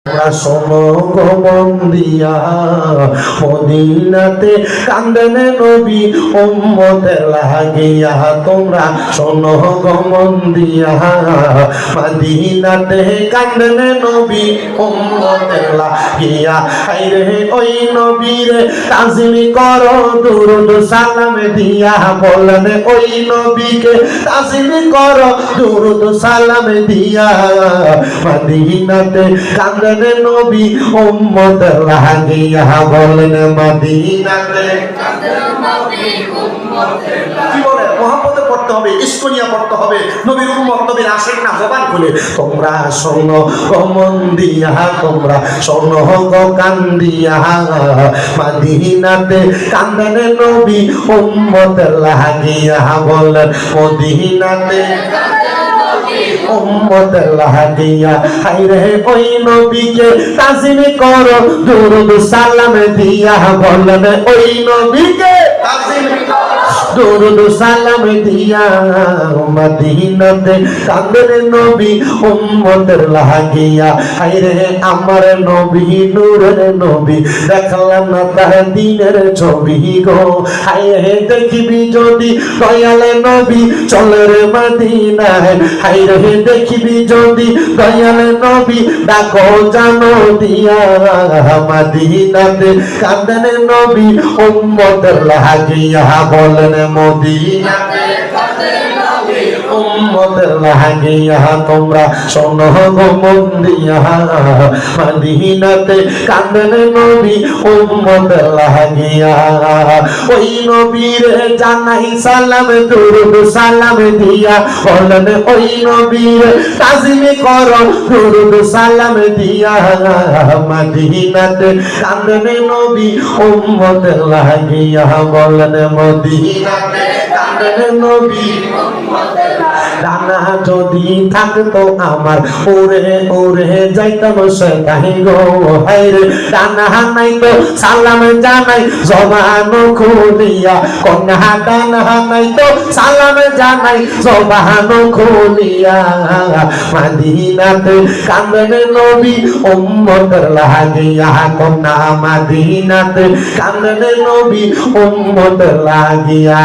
শোনো গো মন দিয়া মদিনাতে কান্দেন নবী উম্মতের লাগিয়া। তোমরা শোনো গো মন দিয়া মদিনাতে কান্দেন নবী উম্মতের লাগিয়া। হায়রে ওই নবীরে তাজিম করো দুরূদ সালাম দিয়া। বলেন ওই নবীকে তাজিম করো দুরূদ সালাম দিয়া। মদিনাতে কান্দেন নবী উম্মতের লাগিয়া। বলেন মদিনাতে কান্দেন নবী উম্মতের লাগিয়া। কি বলে মোহাম্মদে পড়তে হবে, ইসকনিয়া পড়তে হবে, নবীর উম্মত নবীর আশেক না জবান খুলে। তোমরা শোনো গো মন দিয়া, তোমরা শোনো গো কান দিয়া মদিনাতে কান্দেন নবী উম্মতের লাগিয়া। বলেন মদিনাতে উম্মতের লাগিয়া। হায়রে ওই নবীকে তাজিম করো দুরূদ সালাম দিয়া। বলেন ওই নবীকে তাজিম করো দুরূদ সালাম দিয়া। মদিনাতে কান্দেন নবী উম্মতের লাগিয়া। হায়রে আমার নবী নূরের নবী, দেখলাম না তার দিনের ছবি গো। হায়রে দেখিবি যদি দয়াল নবী চলে রে মদিনায়। হায়রে দেখিবি যদি দয়াল নবী ডাকো জানো দিয়া। মদিনাতে কান্দেন নবী উম্মতের লাগিয়া। বলেন মদিনাতে কান্দেন নবী উম্মতের লাগিয়া। তোমরা শোনো গো মন দিয়া মদিনাতে কান্দেন নবী উম্মতের লাগিয়া। ওই নবীরে জানাই সালাম দুরূদ সালাম দিয়া। বলেন ওই নবীরে তাজিম করো দুরূদ সালাম দিয়া। মদিনাতে কান্দেন নবী উম্মতের লাগিয়া। বলেন মদিনাতে কান্দেন নবী উম্মতের লাগিয়া। ডানা যদি থাকতো আমার উড়ে উড়ে যাইতাম সেটাই গো। হায়রে ডানা নাই তো সালাম জানাই জবান খুলিয়া। কন্যা ডানা নাই তো সালাম জানাই জবান খুলিয়া। মদিনাতে কান্দেন নবী উম্মতের লাগিয়া। কন্যা মদিনাতে কান্দেন নবী উম্মতের লাগিয়া।